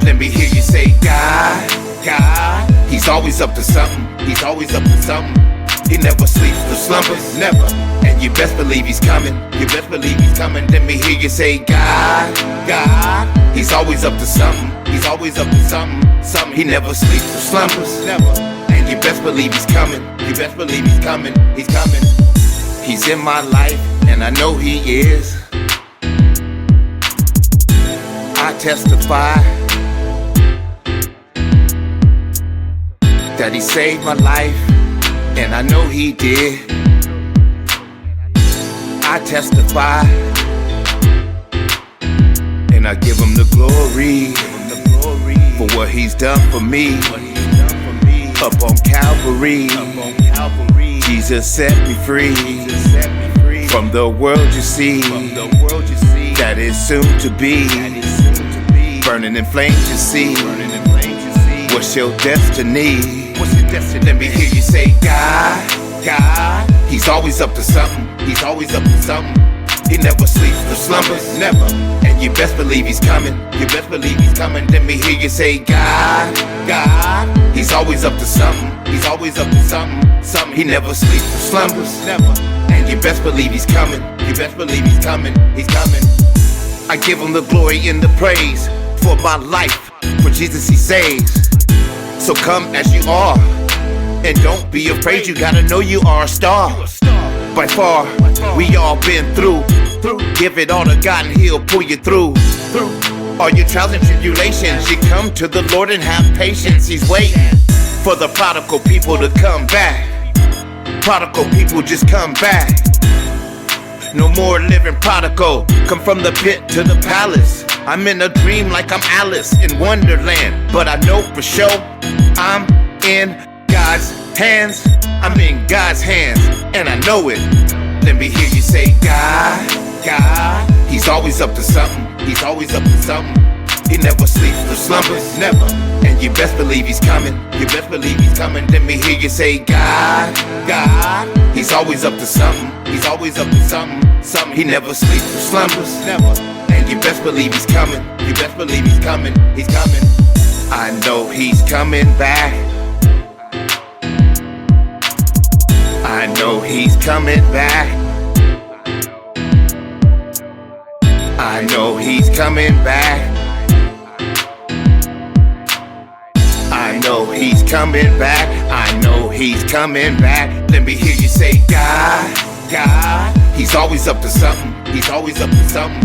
Let me hear you say, God, God. He's always up to something. He's always up to something. He never sleeps or slumbers, never. And you best believe he's coming. You best believe he's coming. Let me hear you say, God, God. He's always up to something. He's always up to something. Something. He never sleeps or slumbers, never. And you best believe he's coming. You best believe he's coming. He's coming. He's in my life, and I know he is. I testify that he saved my life, and I know he did. I testify, and I give him the glory for what he's done for me. Up on Calvary, Jesus set me free from the world you see that is soon to be. Burning in flames you see. What's your destiny? Let me hear you say, God, God. He's always up to something. He's always up to something. He never sleeps or slumbers, never. And you best believe he's coming. You best believe he's coming. Let me hear you say, God, God. He's always up to something. He's always up to something. Something. He never sleeps or slumbers, never. And you best believe he's coming. You best believe he's coming. He's coming. I give him the glory and the praise for my life. For Jesus he saves. So come as you are, and don't be afraid. You gotta know you are a star. By far, we all been through. Give it all to God and he'll pull you through. All your trials and tribulations, you come to the Lord and have patience. He's waiting for the prodigal people to come back. Prodigal people just come back. No more living prodigal. Come from the pit to the palace. I'm in a dream like I'm Alice in Wonderland. But I know for sure I'm in God's hands. I'm in God's hands, and I know it. Let me hear you say, God, God. He's always up to something. He's always up to something. He never sleeps or slumbers, never. And you best believe he's coming. You best believe he's coming. Let me hear you say, God, God. He's always up to something. He's always up to something. Something. He never sleeps or slumbers, never. And you best believe he's coming. You best believe he's coming. He's coming. I know he's coming back. I know he's coming back. I know he's coming back. I know he's coming back. I know he's coming back. Let me hear you say, God, God. He's always up to something. He's always up to something.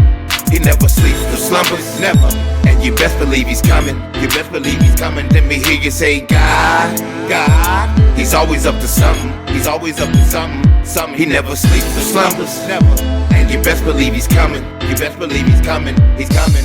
He never sleeps or slumbers, never. And you best believe he's coming. You best believe he's coming. Let me hear you say, God, God. He's always up to something. He's always up to something. Something. He never sleeps or slumbers, never. And you best believe he's coming. You best believe he's coming. He's coming.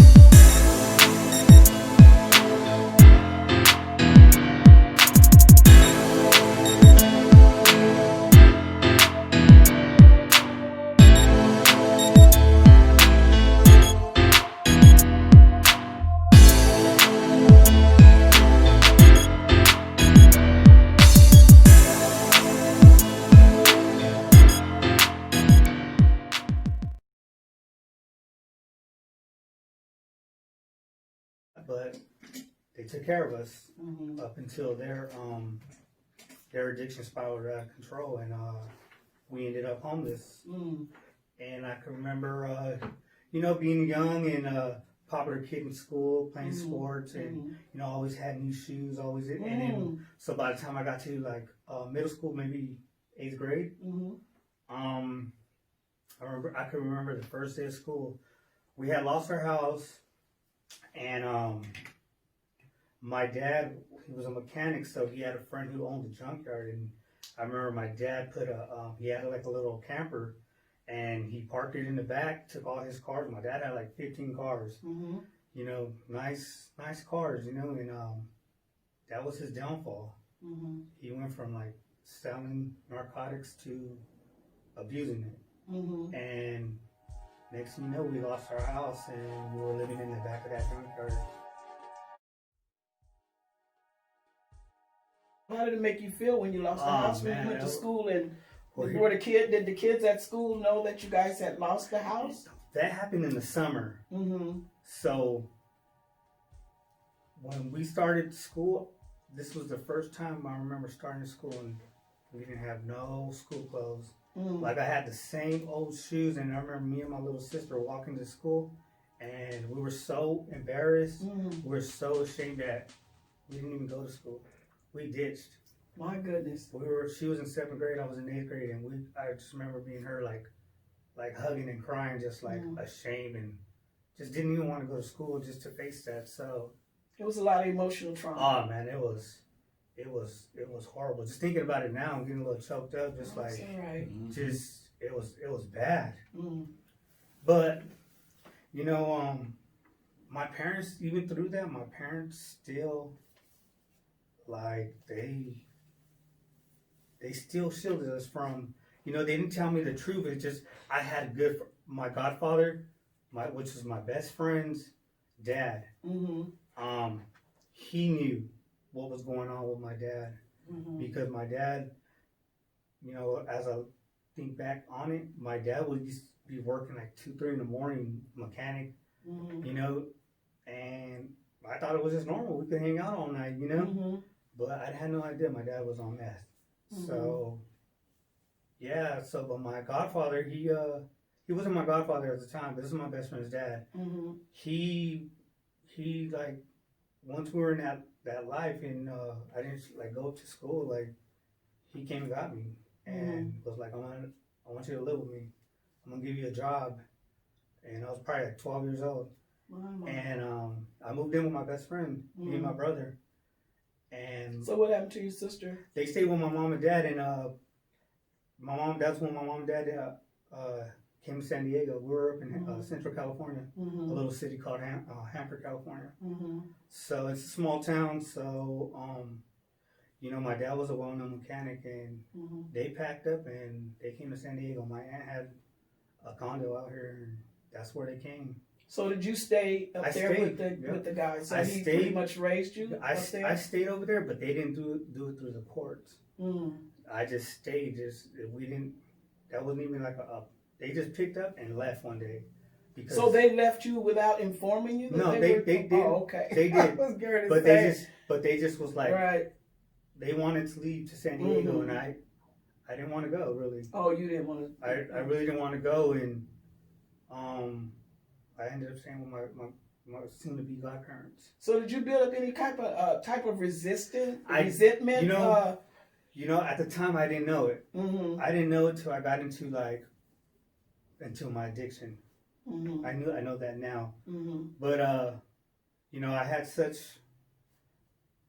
But they took care of us up until their addiction spiraled out of control, and we ended up homeless. And I can remember, being young and a popular kid in school, playing sports, and always had new shoes, always. And then, so by the time I got to like middle school, maybe 8th grade, I can remember the first day of school. We had lost our house. And my dad, he was a mechanic, so he had a friend who owned a junkyard. And I remember my dad he had like a little camper, and he parked it in the back, took all his cars. My dad had like 15 cars, nice cars, and that was his downfall. He went from like selling narcotics to abusing it. And next thing you know, we lost our house and we were living in the back of that junkyard. How did it make you feel when you lost the house when you went to school? And did the kids at school know that you guys had lost the house? That happened in the summer. So when we started school, this was the first time I remember starting school, and we didn't have no school clothes. Like I had the same old shoes, and I remember me and my little sister walking to school, and we were so embarrassed. We were so ashamed that we didn't even go to school. We ditched. My goodness. She was in 7th grade, I was in 8th grade, and I just remember being her like hugging and crying, just like ashamed, and just didn't even want to go to school just to face that. So it was a lot of emotional trauma. Oh man, it was horrible. Just thinking about it now, I'm getting a little choked up. Just That's like, all right. just it was bad. But you know, my parents, even through that, my parents still like they still shielded us from. You know, they didn't tell me the truth. It's just I had my godfather, which was my best friend's dad. He knew what was going on with my dad because my dad, you know, as I think back on it, my dad would used to be working like 2-3 in the morning, mechanic, you know, and I thought it was just normal. We could hang out all night, you know, but I had no idea my dad was on meth. So, yeah. So, but my godfather, he wasn't my godfather at the time, but this is my best friend's dad. He like, once we were in that life and I didn't like go to school, like he came and got me and was like, I want you to live with me. I'm gonna give you a job. And I was probably like 12 years old. And I moved in with my best friend, me and my brother. And so what happened to your sister? They stayed with my mom and dad, and that's when my mom and dad came to San Diego. We were up in Central California, a little city called Hanford, California. So it's a small town. So, you know, my dad was a well-known mechanic, and they packed up and they came to San Diego. My aunt had a condo out here, and that's where they came. So did you stay up there with the guys? So he pretty much raised you up there? I stayed over there, but they didn't do it through the courts. I just stayed. That wasn't even like they just picked up and left one day. So they left you without informing you? No, they did. Oh, okay. They did. But they just was like, right. They wanted to leave to San Diego, and I didn't want to go, really. Oh, you didn't want to? I really didn't want to go, and I ended up staying with my soon-to-be godparents. So did you build up any type of resentment? You know, at the time I didn't know it. I didn't know it till I got into my addiction. I know that now. But you know, I had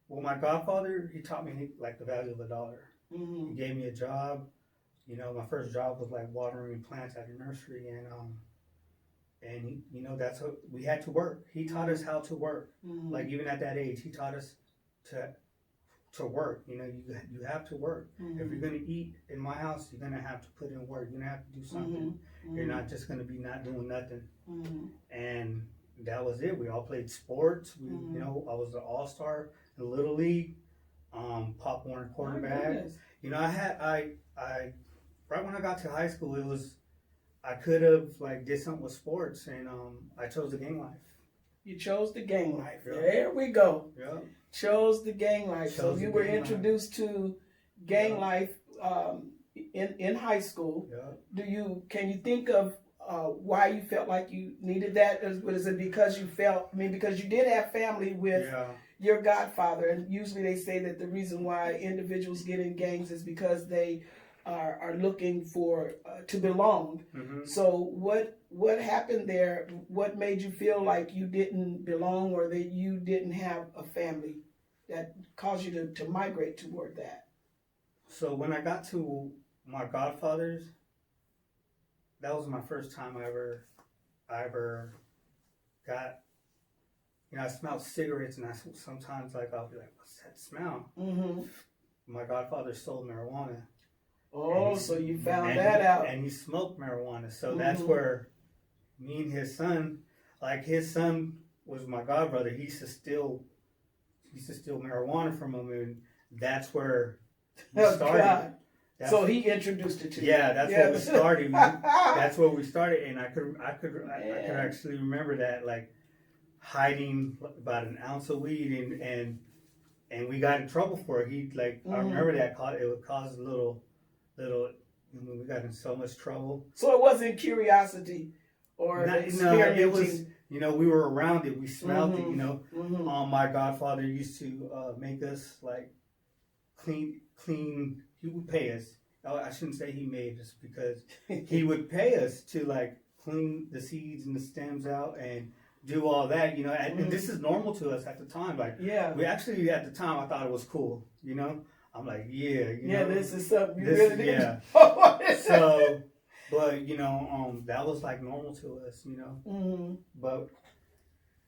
my godfather, he taught me like the value of a dollar. He gave me a job. You know, my first job was like watering plants at a nursery, and he, you know, we had to work. He taught us how to work. Like even at that age, he taught us to work. You know, you have to work. If you're gonna eat in my house, you're gonna have to put in work. You're gonna have to do something. You're not just gonna be not doing nothing. And that was it. We all played sports. You know, I was the all-star in Little League, Pop Warner quarterback. You know, I right when I got to high school, I could have like did something with sports, and I chose the gang life. You chose the gang life. Yeah. There we go. Yeah. Chose the gang life. So you were introduced to gang life in high school. Yeah. Can you think of why you felt like you needed that? Was it because because you did have family with your godfather, and usually they say that the reason why individuals get in gangs is because they are looking for to belong. So what happened there? What made you feel like you didn't belong, or that you didn't have a family that caused you to migrate toward that? So when I got to my godfather's, that was my first time I ever got. You know, I smelled cigarettes, and sometimes like I'll be like, "What's that smell?" My godfather sold marijuana. Oh, so you found that out. And he smoked marijuana. So that's where me and his son was my godbrother. He used to steal marijuana from him, and that's where we started. So he introduced it to you. Yeah, that's where we started. That's where we started, and I could actually remember that. Like hiding about an ounce of weed, and we got in trouble for it. He like I remember that it would cause a little. We got in so much trouble. So it wasn't curiosity or experimenting. No, it was. We were around it. We smelled it. My godfather used to make us like clean. He would pay us. I shouldn't say he made us because he would pay us to like clean the seeds and the stems out and do all that. And this is normal to us at the time. Like, we actually at the time I thought it was cool. I'm like, this is something you really yeah. So, but that was like normal to us. But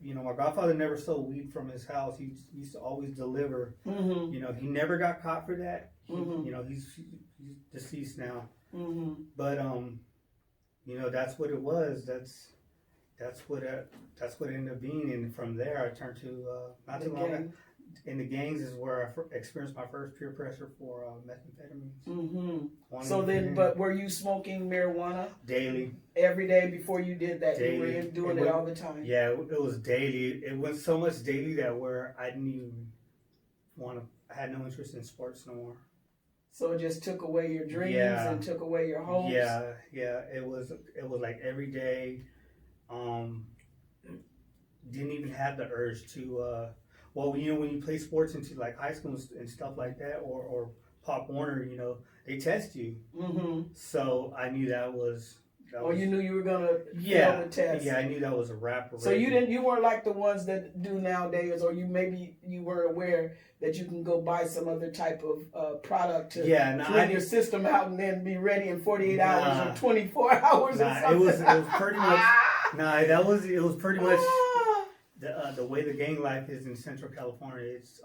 my godfather never sold weed from his house. He used to always deliver. He never got caught for that. He's deceased now. But that's what it was. That's what it ended up being. And from there, I turned to not too long. In the gangs is where I experienced my first peer pressure for methamphetamines. So then, but were you smoking marijuana daily? Every day before you did that, daily. You were doing it all the time. Yeah, it was daily. It went so much daily that where I didn't even I had no interest in sports no more. So it just took away your dreams and took away your hopes. Yeah. It was like every day. Didn't even have the urge to. When you play sports into like high school and stuff like that, or Pop Warner, they test you. So I knew that was. You knew you were gonna fail the test. Yeah, I knew that was a wrap. So you weren't like the ones that do nowadays, or you were aware that you can go buy some other type of product to clean your system out and then be ready in 48 hours or 24 hours. Or something. It was pretty much. It was pretty much. The way the gang life is in Central California, it's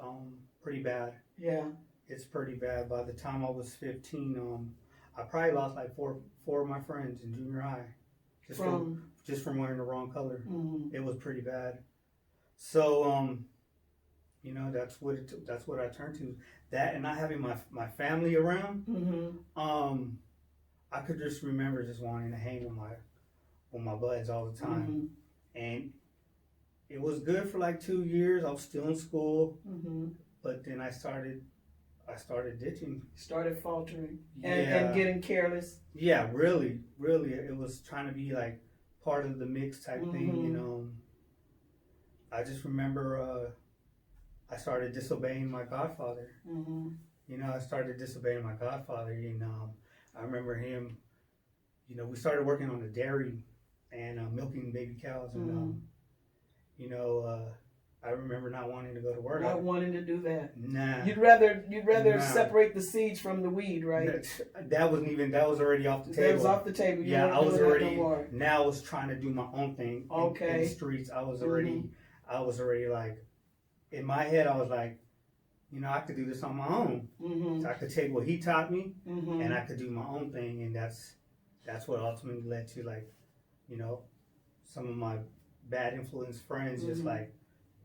pretty bad. Yeah, it's pretty bad. By the time I was 15, I probably lost like four of my friends in junior high, just from wearing the wrong color. It was pretty bad. So that's what I turned to. That and not having my family around. I could just remember just wanting to hang with my buds all the time, and it was good for like 2 years. I was still in school, but then I started ditching. Started faltering and getting careless. Yeah, really. It was trying to be like part of the mix type thing, I just remember I started disobeying my godfather. I started disobeying my godfather, and I remember him, we started working on the dairy and milking baby cows, and I remember not wanting to go to work. Not wanting to do that. Nah. You'd rather separate the seeds from the weed, right? That was already off the table. That was off the table. I was already. Now I was trying to do my own thing. In the streets, I was already like, in my head, I was like, I could do this on my own. So I could take what he taught me, and I could do my own thing, and that's what ultimately led to like, some of my bad influence friends just like,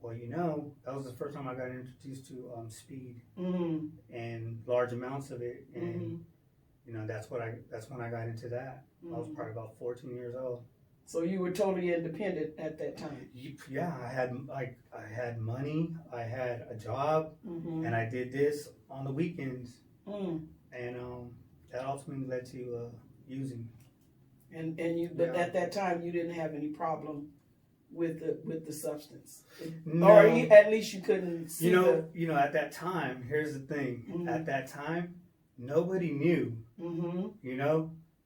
that was the first time I got introduced to speed and large amounts of it, and that's when I got into that. I was probably about 14 years old. So you were totally independent at that time. Yeah, I had money, I had a job, and I did this on the weekends, and that ultimately led to using. And but at that time you didn't have any problem with the substance, no. Or at least you couldn't see. At that time, here's the thing. At that time, nobody knew.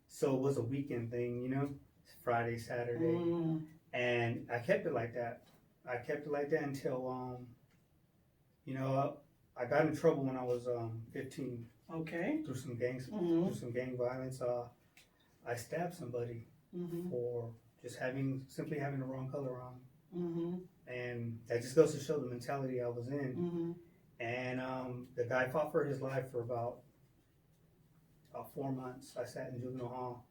So it was a weekend thing. Friday, Saturday, and I kept it like that. Until I got in trouble when I was 15. Okay. Through some gang violence. I stabbed somebody for just simply having the wrong color on. And that just goes to show the mentality I was in. And the guy fought for his life for about 4 months. I sat in juvenile hall.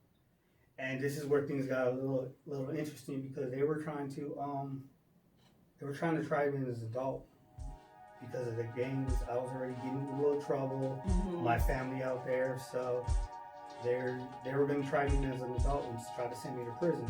And this is where things got a little interesting, because they were trying to try me as an adult because of the gangs. I was already getting in a little trouble. My family out there, so they were going to try me as an adult and try to send me to prison.